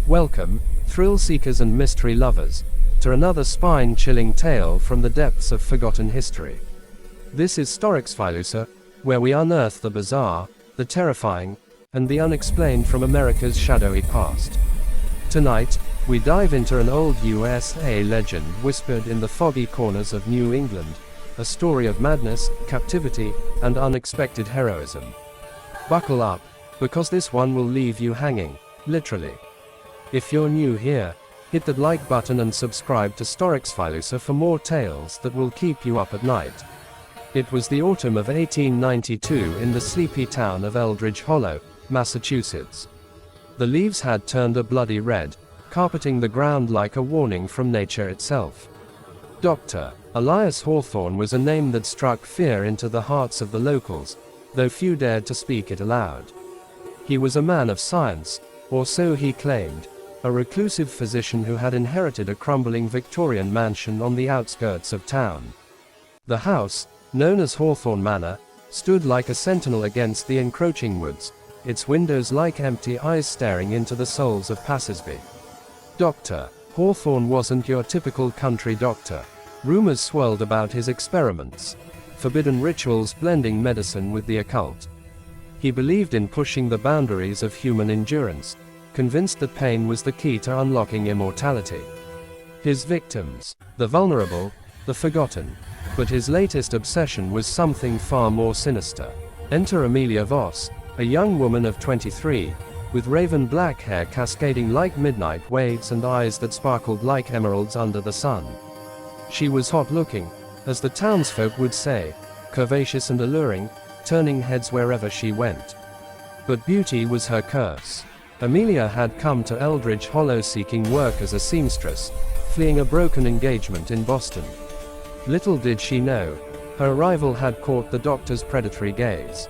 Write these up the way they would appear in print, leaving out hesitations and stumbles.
Welcome, thrill seekers and mystery lovers, to another spine-chilling tale from the depths of forgotten history. This is StoryXFileUSA, where we unearth the bizarre, the terrifying, and the unexplained from America's shadowy past. Tonight, we dive into an old USA legend whispered in the foggy corners of New England, a story of madness, captivity, and unexpected heroism. Buckle up, because this one will leave you hanging, literally. If you're new here, hit that like button and subscribe to StoryXFileUSA for more tales that will keep you up at night. It was the autumn of 1892 in the sleepy town of Eldridge Hollow, Massachusetts. The leaves had turned a bloody red, carpeting the ground like a warning from nature itself. Dr. Elias Hawthorne was a name that struck fear into the hearts of the locals, though few dared to speak it aloud. He was a man of science, or so he claimed, a reclusive physician who had inherited a crumbling Victorian mansion on the outskirts of town. The house, known as Hawthorne Manor, stood like a sentinel against the encroaching woods, its windows like empty eyes staring into the souls of passersby. Dr. Hawthorne wasn't your typical country doctor. Rumors swirled about his experiments, forbidden rituals blending medicine with the occult. He believed in pushing the boundaries of human endurance, convinced that pain was the key to unlocking immortality. His victims, the vulnerable, the forgotten. But his latest obsession was something far more sinister. Enter Amelia Voss, a young woman of 23, with raven black hair cascading like midnight waves and eyes that sparkled like emeralds under the sun. She was hot-looking, as the townsfolk would say, curvaceous and alluring, turning heads wherever she went. But beauty was her curse. Amelia had come to Eldridge Hollow seeking work as a seamstress, fleeing a broken engagement in Boston. Little did she know, her arrival had caught the doctor's predatory gaze.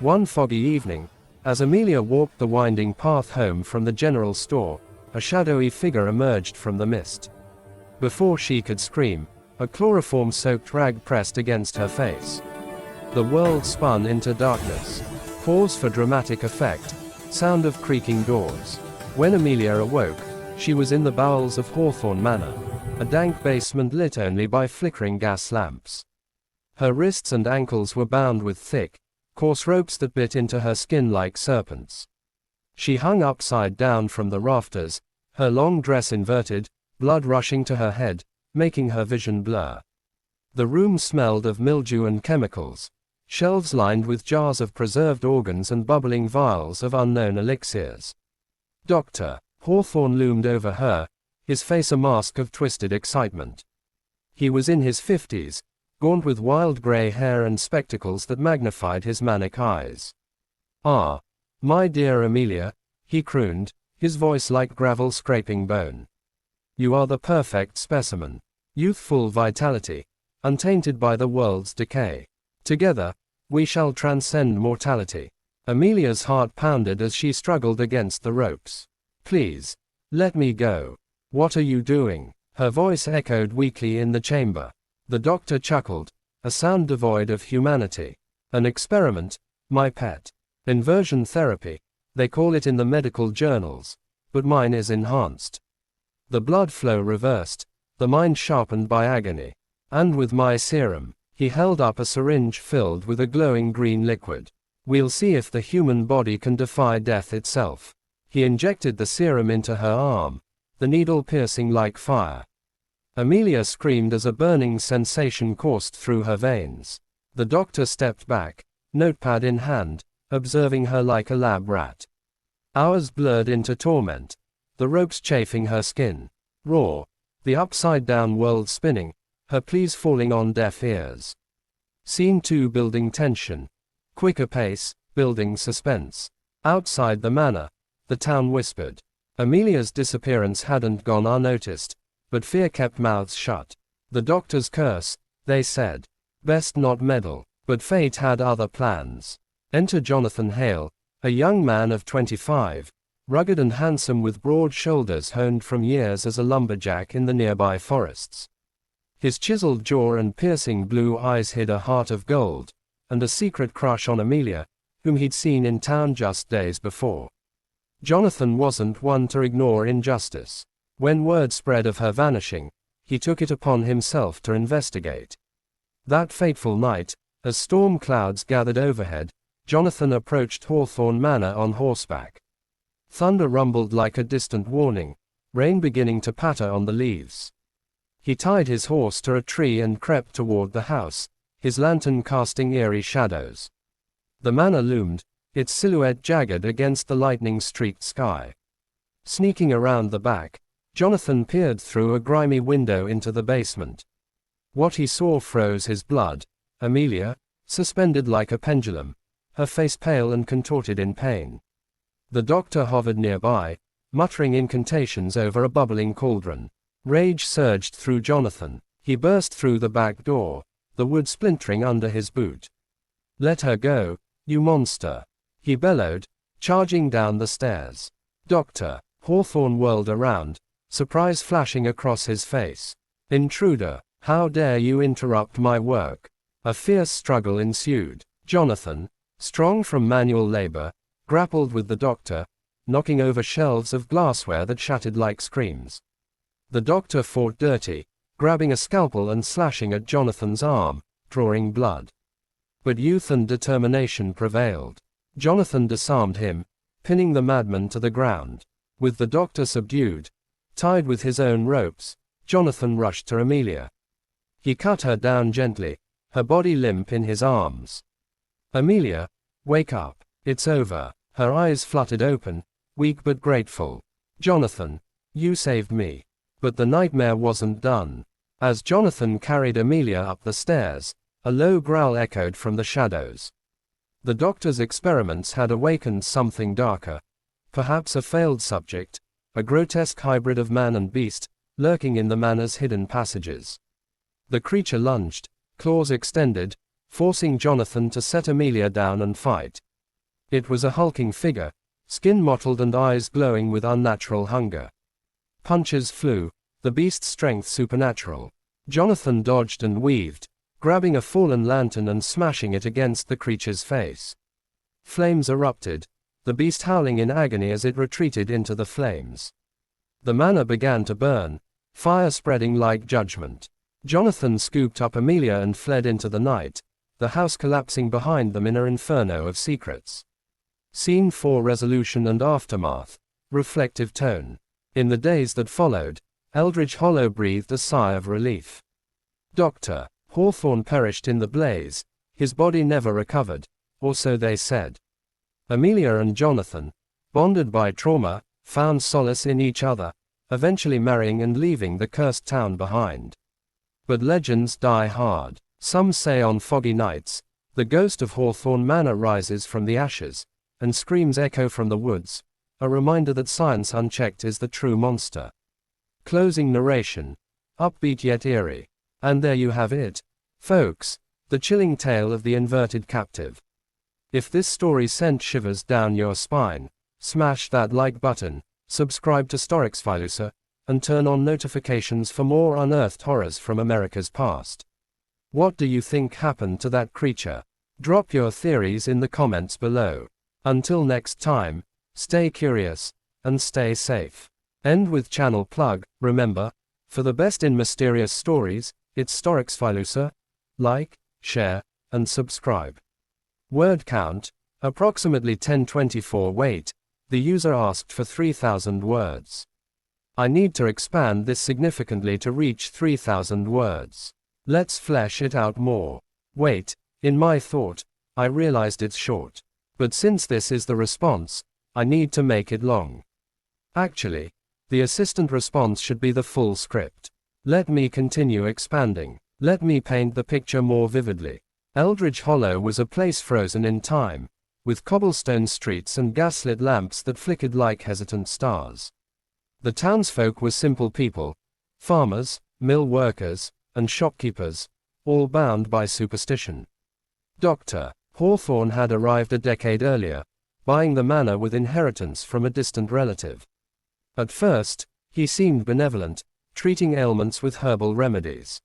One foggy evening, as Amelia walked the winding path home from the general store, a shadowy figure emerged from the mist. Before she could scream, a chloroform-soaked rag pressed against her face. The world spun into darkness. Pause for dramatic effect. Sound of creaking doors. When Amelia awoke, she was in the bowels of Hawthorne Manor, a dank basement lit only by flickering gas lamps. Her wrists and ankles were bound with thick, coarse ropes that bit into her skin like serpents. She hung upside down from the rafters, her long dress inverted, blood rushing to her head, making her vision blur. The room smelled of mildew and chemicals, shelves lined with jars of preserved organs and bubbling vials of unknown elixirs. Dr. Hawthorne loomed over her, his face a mask of twisted excitement. He was in his 50s, gaunt with wild gray hair and spectacles that magnified his manic eyes. "Ah, my dear Amelia," he crooned, his voice like gravel scraping bone. "You are the perfect specimen. Youthful vitality, untainted by the world's decay. Together, we shall transcend mortality." Amelia's heart pounded as she struggled against the ropes. "Please, let me go. What are you doing?" Her voice echoed weakly in the chamber. The doctor chuckled, a sound devoid of humanity. "An experiment, my pet. Inversion therapy, they call it in the medical journals, but mine is enhanced. The blood flow reversed, the mind sharpened by agony. And with my serum," he held up a syringe filled with a glowing green liquid. "We'll see if the human body can defy death itself." He injected the serum into her arm, the needle piercing like fire. Amelia screamed as a burning sensation coursed through her veins. The doctor stepped back, notepad in hand, observing her like a lab rat. Hours blurred into torment, the ropes chafing her skin. Raw, the upside-down world spinning, her pleas falling on deaf ears. Scene 2 building tension. Quicker pace, building suspense. Outside the manor, the town whispered. Amelia's disappearance hadn't gone unnoticed, but fear kept mouths shut. The doctor's curse, they said. Best not meddle. But fate had other plans. Enter Jonathan Hale, a young man of 25, rugged and handsome with broad shoulders honed from years as a lumberjack in the nearby forests. His chiseled jaw and piercing blue eyes hid a heart of gold, and a secret crush on Amelia, whom he'd seen in town just days before. Jonathan wasn't one to ignore injustice. When word spread of her vanishing, he took it upon himself to investigate. That fateful night, as storm clouds gathered overhead, Jonathan approached Hawthorne Manor on horseback. Thunder rumbled like a distant warning, rain beginning to patter on the leaves. He tied his horse to a tree and crept toward the house, his lantern casting eerie shadows. The manor loomed, its silhouette jagged against the lightning-streaked sky. Sneaking around the back, Jonathan peered through a grimy window into the basement. What he saw froze his blood. Amelia, suspended like a pendulum, her face pale and contorted in pain. The doctor hovered nearby, muttering incantations over a bubbling cauldron. Rage surged through Jonathan. He burst through the back door, the wood splintering under his boot. "Let her go, you monster!" he bellowed, charging down the stairs. "Doctor!" Hawthorne whirled around, surprise flashing across his face. "Intruder, how dare you interrupt my work?" A fierce struggle ensued. Jonathan, strong from manual labor, grappled with the doctor, knocking over shelves of glassware that shattered like screams. The doctor fought dirty, grabbing a scalpel and slashing at Jonathan's arm, drawing blood. But youth and determination prevailed. Jonathan disarmed him, pinning the madman to the ground. With the doctor subdued, tied with his own ropes, Jonathan rushed to Amelia. He cut her down gently, her body limp in his arms. "Amelia, wake up. It's over." Her eyes fluttered open, weak but grateful. "Jonathan, you saved me." But the nightmare wasn't done. As Jonathan carried Amelia up the stairs, a low growl echoed from the shadows. The doctor's experiments had awakened something darker, perhaps a failed subject, a grotesque hybrid of man and beast, lurking in the manor's hidden passages. The creature lunged, claws extended, forcing Jonathan to set Amelia down and fight. It was a hulking figure, skin mottled and eyes glowing with unnatural hunger. Punches flew, the beast's strength supernatural. Jonathan dodged and weaved, grabbing a fallen lantern and smashing it against the creature's face. Flames erupted, the beast howling in agony as it retreated into the flames. The manor began to burn, fire spreading like judgment. Jonathan scooped up Amelia and fled into the night, the house collapsing behind them in an inferno of secrets. Scene 4: Resolution and Aftermath. Reflective tone. In the days that followed, Eldridge Hollow breathed a sigh of relief. Dr. Hawthorne perished in the blaze, his body never recovered, or so they said. Amelia and Jonathan, bonded by trauma, found solace in each other, eventually marrying and leaving the cursed town behind. But legends die hard. Some say on foggy nights, the ghost of Hawthorne Manor rises from the ashes, and screams echo from the woods, a reminder that science unchecked is the true monster. Closing narration. Upbeat yet eerie. And there you have it, folks, the chilling tale of the inverted captive. If this story sent shivers down your spine, smash that like button, subscribe to StoryXFileUSA, and turn on notifications for more unearthed horrors from America's past. What do you think happened to that creature? Drop your theories in the comments below. Until next time, stay curious, and stay safe. End with channel plug. Remember, for the best in mysterious stories, it's StoryXFileUSA. Like, share, and subscribe. Word count, approximately 1024. Wait, the user asked for 3,000 words. I need to expand this significantly to reach 3,000 words. Let's flesh it out more. Wait, in my thought, I realized it's short. But since this is the response, I need to make it long. Actually, the assistant response should be the full script. Let me continue expanding. Let me paint the picture more vividly. Eldridge Hollow was a place frozen in time, with cobblestone streets and gaslit lamps that flickered like hesitant stars. The townsfolk were simple people, farmers, mill workers, and shopkeepers, all bound by superstition. Dr. Hawthorne had arrived a decade earlier, buying the manor with inheritance from a distant relative. At first, he seemed benevolent, treating ailments with herbal remedies.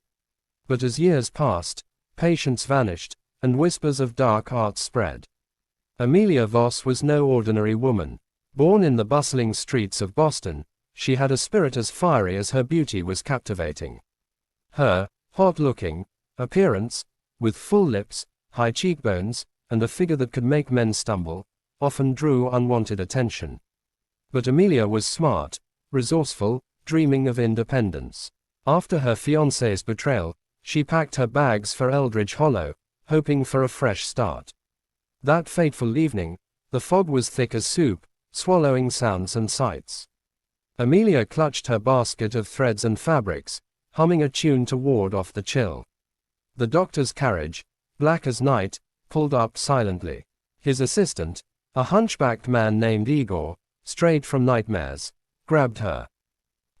But as years passed, patience vanished, and whispers of dark arts spread. Amelia Voss was no ordinary woman. Born in the bustling streets of Boston, she had a spirit as fiery as her beauty was captivating. Her hot-looking appearance, with full lips, high cheekbones, and a figure that could make men stumble, often drew unwanted attention. But Amelia was smart, resourceful, dreaming of independence. After her fiancé's betrayal, she packed her bags for Eldridge Hollow, hoping for a fresh start. That fateful evening, the fog was thick as soup, swallowing sounds and sights. Amelia clutched her basket of threads and fabrics, humming a tune to ward off the chill. The doctor's carriage, black as night, pulled up silently. His assistant, a hunchbacked man named Igor, strayed from nightmares, grabbed her.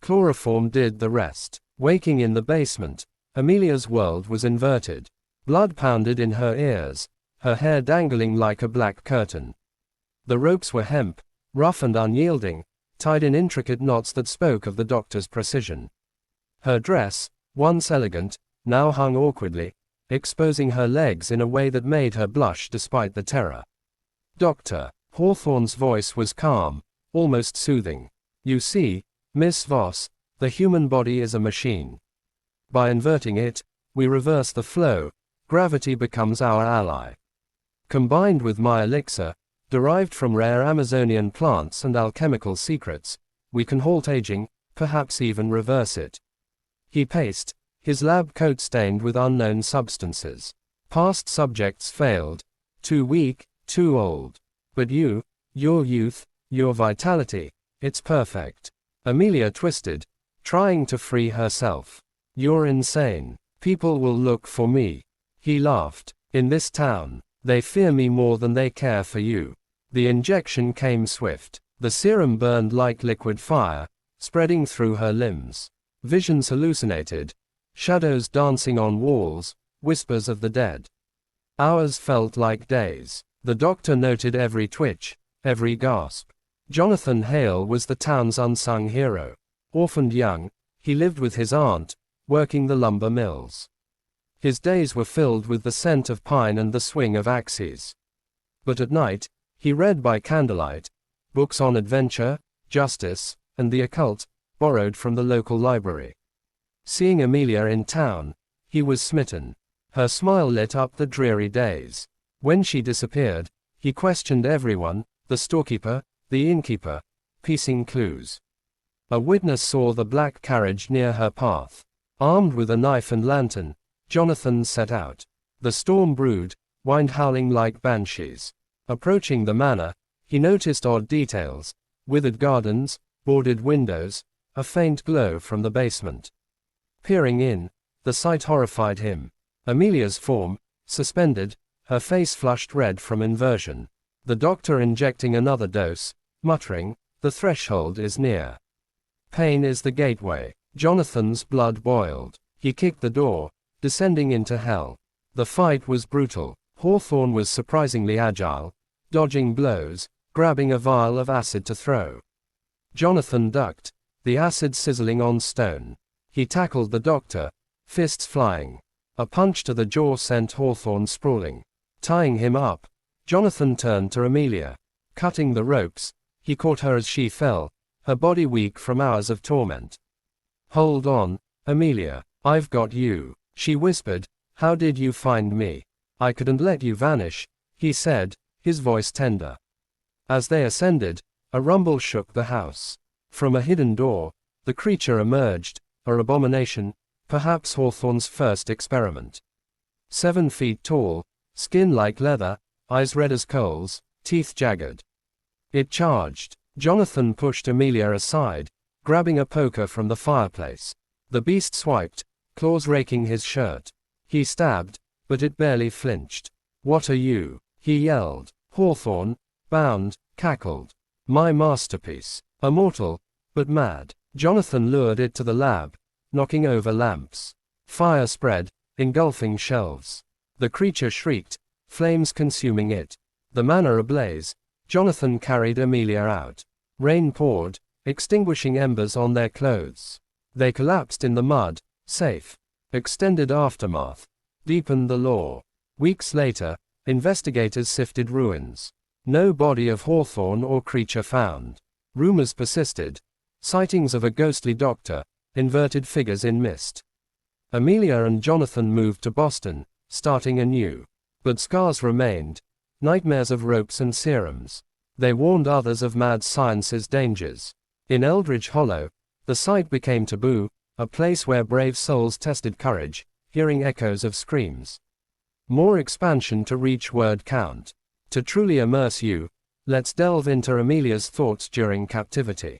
Chloroform did the rest. Waking in the basement, Amelia's world was inverted. Blood pounded in her ears, her hair dangling like a black curtain. The ropes were hemp, rough and unyielding, tied in intricate knots that spoke of the doctor's precision. Her dress, once elegant, now hung awkwardly, exposing her legs in a way that made her blush despite the terror. Dr. Hawthorne's voice was calm, almost soothing. You see, Miss Voss, the human body is a machine. By inverting it, we reverse the flow, gravity becomes our ally. Combined with my elixir, derived from rare Amazonian plants and alchemical secrets, we can halt aging, perhaps even reverse it. He paced, his lab coat stained with unknown substances. Past subjects failed. Too weak, too old. But you, your youth, your vitality, it's perfect. Amelia twisted, trying to free herself. You're insane. People will look for me. He laughed. In this town, they fear me more than they care for you. The injection came swift. The serum burned like liquid fire, spreading through her limbs. Visions hallucinated. Shadows dancing on walls, whispers of the dead. Hours felt like days. The doctor noted every twitch, every gasp. Jonathan Hale was the town's unsung hero. Orphaned young, he lived with his aunt, working the lumber mills. His days were filled with the scent of pine and the swing of axes. But at night, he read by candlelight, books on adventure, justice, and the occult, borrowed from the local library. Seeing Amelia in town, he was smitten. Her smile lit up the dreary days. When she disappeared, he questioned everyone, the storekeeper, the innkeeper, piecing clues. A witness saw the black carriage near her path. Armed with a knife and lantern, Jonathan set out. The storm brewed, wind howling like banshees. Approaching the manor, he noticed odd details, withered gardens, boarded windows, a faint glow from the basement. Peering in, the sight horrified him. Amelia's form, suspended, her face flushed red from inversion. The doctor injecting another dose, muttering, the threshold is near. Pain is the gateway. Jonathan's blood boiled. He kicked the door, descending into hell. The fight was brutal. Hawthorne was surprisingly agile, dodging blows, grabbing a vial of acid to throw. Jonathan ducked, the acid sizzling on stone. He tackled the doctor, fists flying. A punch to the jaw sent Hawthorne sprawling. Tying him up, Jonathan turned to Amelia. Cutting the ropes, he caught her as she fell, her body weak from hours of torment. Hold on, Amelia, I've got you, she whispered. How did you find me? I couldn't let you vanish, he said, his voice tender. As they ascended, a rumble shook the house. From a hidden door, the creature emerged, an abomination, perhaps Hawthorne's first experiment. 7 feet tall, skin like leather, eyes red as coals, teeth jagged. It charged. Jonathan pushed Amelia aside, grabbing a poker from the fireplace. The beast swiped, claws raking his shirt. He stabbed, but it barely flinched. What are you? He yelled. Hawthorne, bound, cackled. My masterpiece. Immortal, but mad. Jonathan lured it to the lab, knocking over lamps. Fire spread, engulfing shelves. The creature shrieked, flames consuming it. The manor ablaze. Jonathan carried Amelia out. Rain poured, extinguishing embers on their clothes. They collapsed in the mud, safe. Extended aftermath deepened the lore. Weeks later, investigators sifted ruins. No body of Hawthorne or creature found. Rumors persisted. Sightings of a ghostly doctor, inverted figures in mist. Amelia and Jonathan moved to Boston, starting anew. But scars remained. Nightmares of ropes and serums. They warned others of mad science's dangers. In Eldridge Hollow, the site became taboo, a place where brave souls tested courage, hearing echoes of screams. More expansion to reach word count. To truly immerse you, let's delve into Amelia's thoughts during captivity.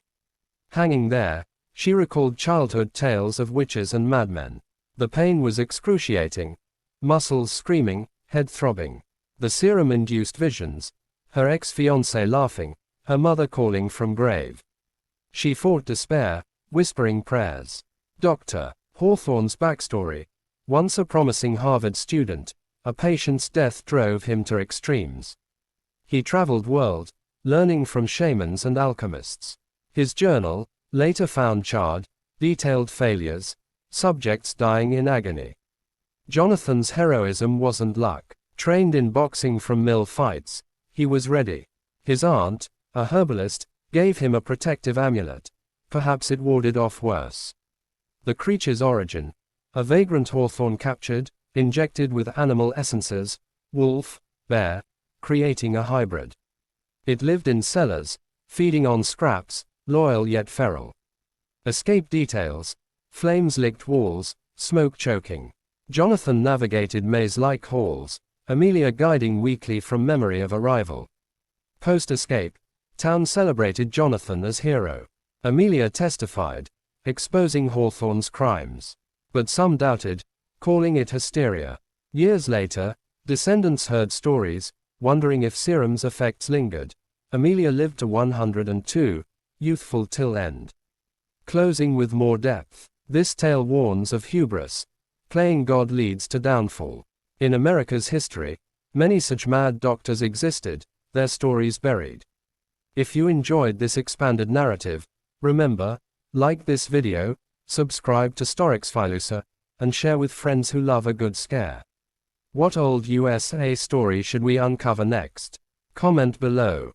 Hanging there, she recalled childhood tales of witches and madmen. The pain was excruciating. Muscles screaming, head throbbing. The serum-induced visions. Her ex-fiancé laughing, her mother calling from grave. She fought despair, whispering prayers. Dr. Hawthorne's backstory. Once a promising Harvard student, a patient's death drove him to extremes. He traveled world, learning from shamans and alchemists. His journal, later found charred, detailed failures, subjects dying in agony. Jonathan's heroism wasn't luck. Trained in boxing from mill fights, he was ready. His aunt, a herbalist, gave him a protective amulet. Perhaps it warded off worse. The creature's origin. A vagrant Hawthorne captured, injected with animal essences, wolf, bear, creating a hybrid. It lived in cellars, feeding on scraps, loyal yet feral. Escape details. Flames-licked walls, smoke choking. Jonathan navigated maze-like halls, Amelia guiding weakly from memory of arrival. Post-escape, town celebrated Jonathan as hero. Amelia testified, exposing Hawthorne's crimes. But some doubted, calling it hysteria. Years later, descendants heard stories, wondering if serum's effects lingered. Amelia lived to 102, youthful till end. Closing with more depth. This tale warns of hubris. Playing God leads to downfall. In America's history, many such mad doctors existed, their stories buried. If you enjoyed this expanded narrative, remember, like this video, subscribe to StoryXFileUSA, and share with friends who love a good scare. What old USA story should we uncover next? Comment below.